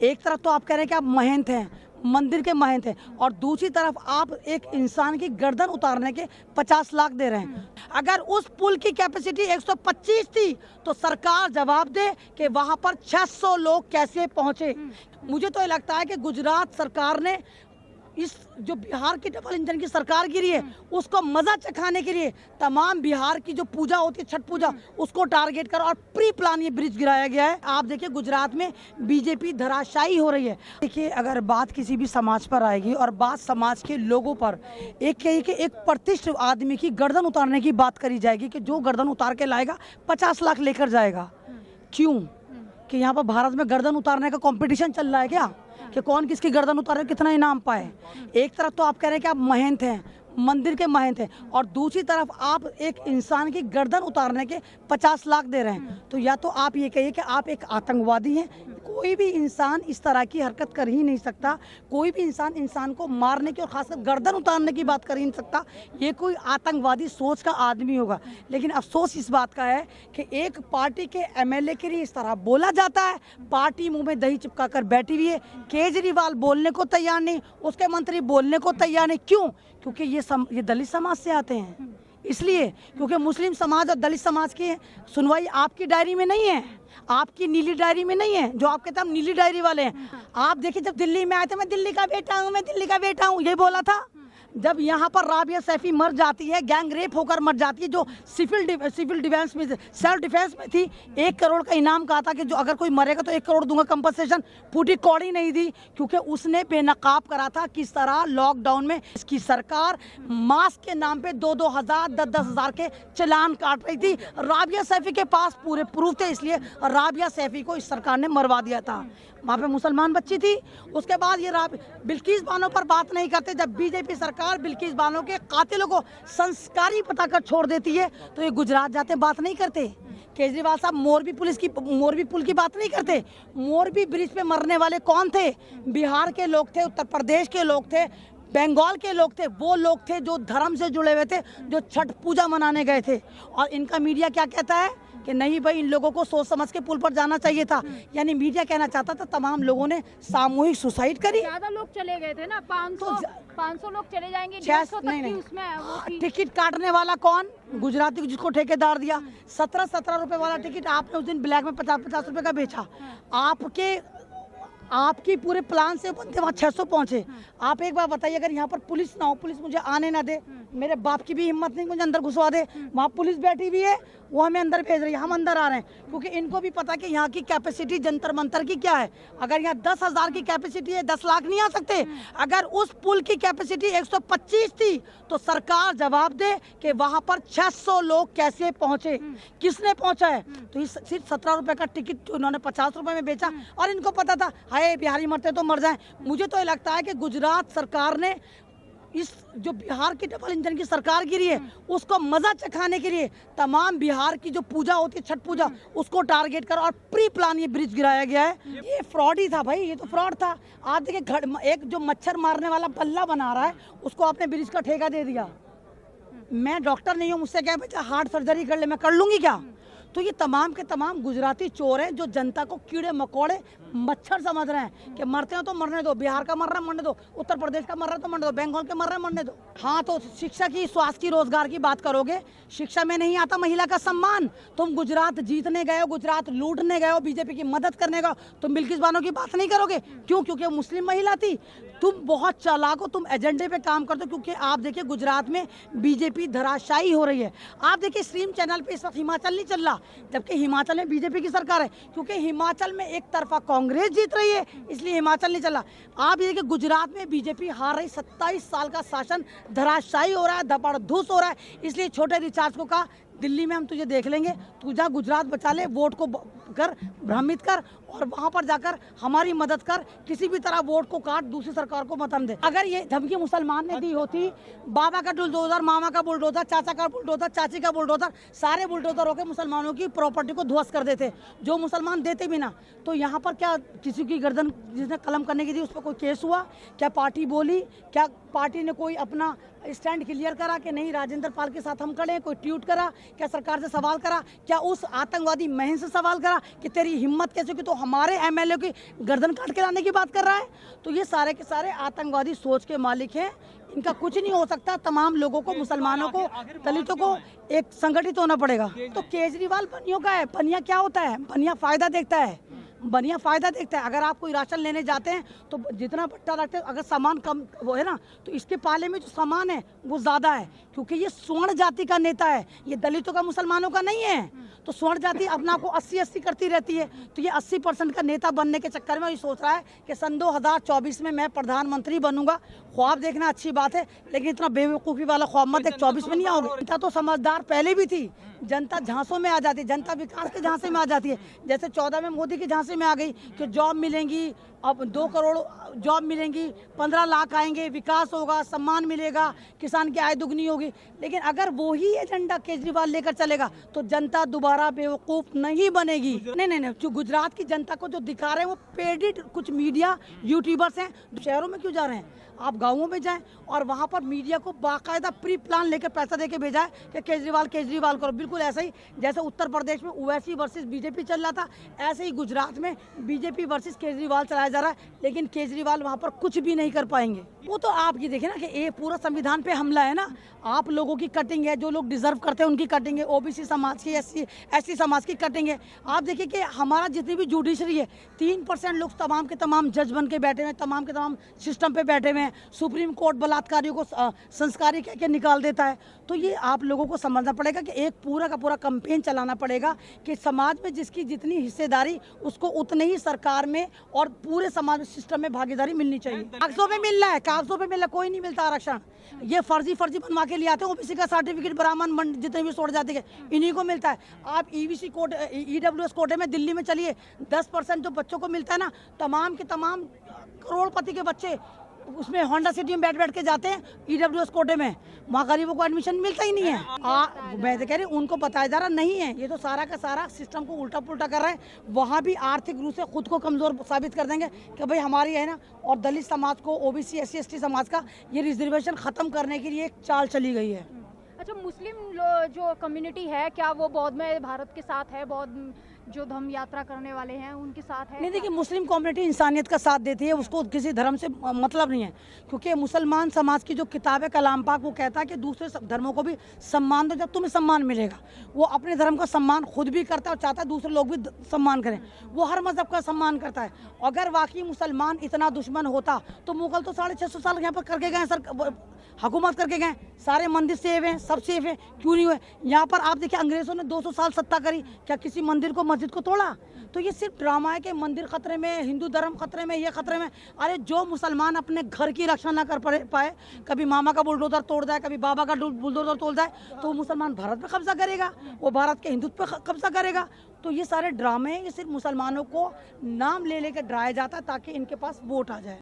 एक तरफ तो आप कह रहे हैं कि आप महंत हैं, मंदिर के महंत हैं, और दूसरी तरफ आप एक इंसान की गर्दन उतारने के 50 लाख दे रहे हैं। अगर उस पुल की कैपेसिटी 125 थी तो सरकार जवाब दे कि वहां पर 600 लोग कैसे पहुंचे। मुझे तो ये लगता है कि गुजरात सरकार ने इस जो बिहार की डबल इंजन की सरकार गिरी है उसको मजा चखाने के लिए तमाम बिहार की जो पूजा होती है, छठ पूजा, उसको टारगेट कर और प्री प्लान ये ब्रिज गिराया गया है। आप देखिए गुजरात में बीजेपी धराशायी हो रही है। देखिए अगर बात किसी भी समाज पर आएगी और बात समाज के लोगों पर एक प्रतिष्ठित आदमी की गर्दन उतारने की बात करी जाएगी कि जो गर्दन उतार के लाएगा 50 लाख लेकर जाएगा। क्यों? कि यहाँ पर भारत में गर्दन उतारने का कंपटीशन चल रहा है क्या, कि कौन किसकी गर्दन उतारे, कितना इनाम पाए। एक तरफ तो आप कह रहे हैं कि आप महंत हैं, मंदिर के महंत हैं, और दूसरी तरफ आप एक इंसान की गर्दन उतारने के 50 लाख दे रहे हैं। तो या तो आप ये कहिए कि आप एक आतंकवादी हैं। कोई भी इंसान इस तरह की हरकत कर ही नहीं सकता। कोई भी इंसान को मारने की और खासकर गर्दन उतारने की बात कर ही नहीं सकता। ये कोई आतंकवादी सोच का आदमी होगा। लेकिन अफसोस इस बात का है कि एक पार्टी के एमएलए के लिए इस तरह बोला जाता है। पार्टी मुंह में दही चिपका कर बैठी हुई है। केजरीवाल बोलने को तैयार नहीं, उसके मंत्री बोलने को तैयार नहीं। क्यों? क्योंकि ये दलित समाज से आते हैं, इसलिए। क्योंकि मुस्लिम समाज और दलित समाज की सुनवाई आपकी डायरी में नहीं है, आपकी नीली डायरी में नहीं है, जो आपके तब नीली डायरी वाले हैं। आप देखिए जब दिल्ली में आए थे, मैं दिल्ली का बेटा हूँ, मैं दिल्ली का बेटा हूँ, ये बोला था। जब यहाँ पर राबिया सैफी मर जाती है, गैंग रेप होकर मर जाती है, जो सिविल डिफेंस में, सेल्फ डिफेंस में थी, 1 करोड़ का इनाम कहा था कि जो अगर कोई मरेगा तो 1 करोड़ दूंगा कंपनसेशन, फूटी कौड़ी नहीं दी क्योंकि उसने बेनकाब करा था। किस तरह लॉकडाउन में इसकी सरकार मास्क के नाम पे 2-2 हज़ार 10-10 हज़ार के चालान काट रही थी। राबिया सैफी के पास पूरे प्रूफ थे, इसलिए राबिया सैफी को इस सरकार ने मरवा दिया था। वहाँ पे मुसलमान बच्ची थी। उसके बाद ये बिल्किस बानो पर बात नहीं करते। जब बीजेपी सरकार बिल्किस बानो के कातिलों को संस्कारी बताकर छोड़ देती है तो ये गुजरात जाते बात नहीं करते। केजरीवाल साहब मोरबी पुल की बात नहीं करते। मोरबी ब्रिज पे मरने वाले कौन थे? बिहार के लोग थे, उत्तर प्रदेश के लोग थे, बंगाल के लोग थे। वो लोग थे जो धर्म से जुड़े हुए थे, जो छठ पूजा मनाने गए थे। और इनका मीडिया क्या कहता है कि नहीं भाई, इन लोगों को सोच समझ के पुल पर जाना चाहिए था। यानी मीडिया कहना चाहता था तमाम लोगों ने सामूहिक सुसाइड करी। ज्यादा लोग चले गए थे ना, 500 लोग चले जाएंगे, नहीं, उसमें टिकट काटने वाला कौन? गुजराती जिसको ठेकेदार दिया। 17 रुपए वाला टिकट आपने उस दिन ब्लैक में 50 रुपए का बेचा। आपकी पूरे प्लान से बनते वहाँ 600 पहुँचे। आप एक बार बताइए, अगर यहाँ पर पुलिस ना हो, पुलिस मुझे आने ना दे, मेरे बाप की भी हिम्मत नहीं मुझे अंदर घुसवा दे, वहाँ पुलिस बैठी हुई है, वो हमें अंदर भेज रही है, हम अंदर आ रहे हैं। क्योंकि इनको भी पता कि यहाँ की कैपेसिटी जंतर मंतर की क्या है। अगर यहाँ 10 हज़ार की कैपेसिटी है, 10 लाख नहीं आ सकते। अगर उस पुल की कैपेसिटी 125 थी तो सरकार जवाब दे कि वहाँ पर 600 लोग कैसे पहुँचे, किसने पहुँचा है। तो इस सिर्फ 17 रुपए का टिकट उन्होंने 50 रुपए में बेचा, और इनको पता था हाय बिहारी मरते तो मर जाए। मुझे तो ये लगता है कि गुजरात सरकार ने इस जो बिहार की डबल इंजन की सरकार गिरी है उसको मजा चखाने के लिए तमाम बिहार की जो पूजा होती है, छठ पूजा, उसको टारगेट कर और प्री प्लान ये ब्रिज गिराया गया है। ये फ्रॉड ही था भाई, ये तो फ्रॉड था। आप देखिए एक जो मच्छर मारने वाला बल्ला बना रहा है उसको आपने ब्रिज का ठेका दे दिया। मैं डॉक्टर नहीं हूँ, मुझसे क्या बच्चा हार्ट सर्जरी कर ले, मैं कर लूंगी क्या? तो ये तमाम के तमाम गुजराती चोर हैं जो जनता को कीड़े मकोड़े मच्छर समझ रहे हैं कि मरते हो तो मरने दो, बिहार का मर रहा है मरने दो, उत्तर प्रदेश का मर रहा है तो मरने दो, बंगाल के मर रहे हैं मरने दो। हाँ, तो शिक्षा की, स्वास्थ्य की, रोजगार की बात करोगे, शिक्षा में नहीं आता महिला का सम्मान। तुम गुजरात जीतने गए हो, गुजरात लूटने गए हो, बीजेपी की मदद करने गए, तुम बिल्किस बानो की बात नहीं करोगे। क्यों? क्योंकि वो मुस्लिम महिला थी। तुम बहुत चालाक हो, तुम एजेंडे पे काम करते हो। क्योंकि आप देखिए गुजरात में बीजेपी धराशायी हो रही है। आप देखिए स्ट्रीम चैनल पे इस वक्त हिमाचल नहीं चल रहा, जबकि हिमाचल में बीजेपी की सरकार है। क्योंकि हिमाचल में एक तरफा कांग्रेस जीत रही है, इसलिए हिमाचल नहीं चला। आप ये देखिए गुजरात में बीजेपी हार रही, 27 साल का शासन धराशायी हो रहा है, धपाधूस हो रहा है। इसलिए छोटे रिचार्ज को कहा दिल्ली में हम तुझे देख लेंगे, तू जा गुजरात बचा ले, वोट को कर भ्रमित कर और वहां पर जाकर हमारी मदद कर, किसी भी तरह वोट को काट, दूसरी सरकार को मतन दे। अगर ये धमकी मुसलमान ने दी होती, बाबा का बुलडोजर, मामा का बुलडोजर, चाचा का बुलडोजर, चाची का बुलडोजर, सारे बुलडोजर होकर मुसलमानों की प्रॉपर्टी को ध्वस्त कर देते, जो मुसलमान देते भी ना। तो यहाँ पर क्या किसी की गर्दन जिसने कलम करने की थी उस पर कोई केस हुआ? क्या पार्टी बोली? क्या पार्टी ने कोई अपना स्टैंड क्लियर करा कि नहीं राजेंद्र पाल के साथ हम खड़े हैं? कोई ट्वीट करा? क्या सरकार से सवाल करा? क्या उस आतंकवादी महन से सवाल करा कि तेरी हिम्मत कैसे कि तो हमारे एमएलए की गर्दन काट के लाने की बात कर रहा है। तो ये सारे के सारे आतंकवादी सोच के मालिक हैं। इनका कुछ नहीं हो सकता। तमाम लोगों को, मुसलमानों को, दलितों को एक संगठित होना पड़ेगा। तो केजरीवाल बनियों का है। बनिया क्या होता है? बनिया फायदा देखता है। बनिया फायदा देखता है। अगर आप कोई राशन लेने जाते हैं तो जितना बट्टा रखते हैं, अगर सामान कम वो है ना, तो इसके पाले में जो सामान है वो ज़्यादा है, क्योंकि ये स्वर्ण जाति का नेता है। ये दलितों का, मुसलमानों का नहीं है। तो स्वर्ण जाति अपना को 80-80 करती रहती है। तो ये 80% का नेता बनने के चक्कर में ये सोच रहा है कि सन 2024 में मैं प्रधानमंत्री बनूंगा। ख्वाब देखना अच्छी बात है, लेकिन इतना बेवकूफ़ी वाला ख्वाब मत एक 24 में नहीं आओगे। जनता तो समझदार पहले भी थी। जनता झांसों में आ जाती है, जनता विकास के झांसे में आ जाती है। जैसे 14 में मोदी के झांसे में आ गई कि जॉब मिलेंगी, अब 2 करोड़ जॉब मिलेंगी, 15 लाख आएंगे, विकास होगा, सम्मान मिलेगा, किसान की आय दुगनी होगी। लेकिन अगर वही एजेंडा केजरीवाल लेकर चलेगा तो जनता दोबारा बेवकूफ़ नहीं बनेगी। नहीं, जो गुजरात की जनता को जो दिखा रहे हैं वो पेडिड कुछ मीडिया यूट्यूबर्स हैं। शहरों में क्यों जा रहे हैं? आप गाँवों में जाएं और वहाँ पर मीडिया को बाकायदा प्री प्लान लेकर पैसा देके भेजा है कि केजरीवाल करो। बिल्कुल ऐसा ही जैसे उत्तर प्रदेश में ओवैसी वर्सेस बीजेपी चल रहा था, ऐसे ही गुजरात में बीजेपी वर्सेस केजरीवाल चलाया जा रहा है। लेकिन केजरीवाल वहाँ पर कुछ भी नहीं कर पाएंगे। वो तो आपकी देखिए ना कि ये पूरा संविधान पे हमला है ना। आप लोगों की कटिंग है, जो लोग डिजर्व करते हैं उनकी कटिंग है, ओबीसी समाज की, एससी समाज की कटिंग है। आप देखिए कि हमारा जितनी भी जुडिशरी है, 3% लोग तमाम के तमाम जज बन के बैठे हुए हैं, तमाम के तमाम सिस्टम पे बैठे हुए हैं। सुप्रीम कोर्ट बलात्कारियों को संस्कारी कह के निकाल देता है। तो ये आप लोगों को समझना पड़ेगा कि एक पूरा का पूरा कैंपेन चलाना पड़ेगा कि समाज में जिसकी जितनी हिस्सेदारी, उसको उतने ही सरकार में और पूरे समाज सिस्टम में भागीदारी मिलनी चाहिए। कागजों पे मिल रहा है, कागजों पे मिल रहा है, कोई नहीं मिलता आरक्षण। ये फर्जी बनवा के लिए आते हैं। ओबीसी का सर्टिफिकेट ब्राह्मण जितने भी छोड़ जाते हैं इन्हीं को मिलता है। आप ईबीसी कोटे, ईडब्ल्यूएस कोटे में दिल्ली में चलिए, 10% जो बच्चों को मिलता है ना, तमाम के तमाम करोड़पति के बच्चे उसमें होंडा सिटी में बैठ के जाते हैं ईडब्ल्यूएस कोटे में। वहाँ गरीबों को एडमिशन मिलता ही नहीं है। मैं तो कह रही हूँ उनको बताया जा रहा नहीं है। ये तो सारा का सारा सिस्टम को उल्टा पुल्टा कर रहे हैं। वहाँ भी आर्थिक रूप से खुद को कमजोर साबित कर देंगे कि भाई हमारी है ना, और दलित समाज को, ओबीसी, एससी, एसटी समाज का ये रिजर्वेशन खत्म करने के लिए एक चाल चली गई है। अच्छा, मुस्लिम जो कम्युनिटी है, क्या वो बौद्ध में भारत के साथ है? बौद्ध जो धर्म यात्रा करने वाले हैं उनके साथ है? नहीं, देखिए मुस्लिम कम्युनिटी इंसानियत का साथ देती है, उसको किसी धर्म से मतलब नहीं है। क्योंकि मुसलमान समाज की जो किताब है कलाम पाक, वो कहता है कि दूसरे धर्मों को भी सम्मान दो, जब तुम्हें सम्मान मिलेगा। वो अपने धर्म का सम्मान खुद भी करता है और चाहता है दूसरे लोग भी सम्मान करें। वो हर मजहब का सम्मान करता है। अगर वाकई मुसलमान इतना दुश्मन होता तो मुगल तो 650 साल यहाँ पर करके गए, सर हुकूमत करके गए। सारे मंदिर सेफ हैं, सब सेफ हैं, क्यों नहीं हुए? यहाँ पर आप देखिए अंग्रेजों ने 200 साल सत्ता करी, क्या किसी मंदिर को, मस्जिद को तोड़ा? तो ये सिर्फ ड्रामा है कि मंदिर खतरे में, हिंदू धर्म खतरे में, ये खतरे में। अरे जो मुसलमान अपने घर की रक्षा ना कर पाए, कभी मामा का बुलडोजर तोड़ जाए, कभी बाबा का बुलडोजर तोड़ जाए, तो मुसलमान भारत पे कब्जा करेगा, वो भारत के हिंदुत्व पे कब्जा करेगा। तो ये सारे ड्रामे हैं, ये सिर्फ मुसलमानों को नाम ले लेकर डराया जाता है ताकि इनके पास वोट आ जाए।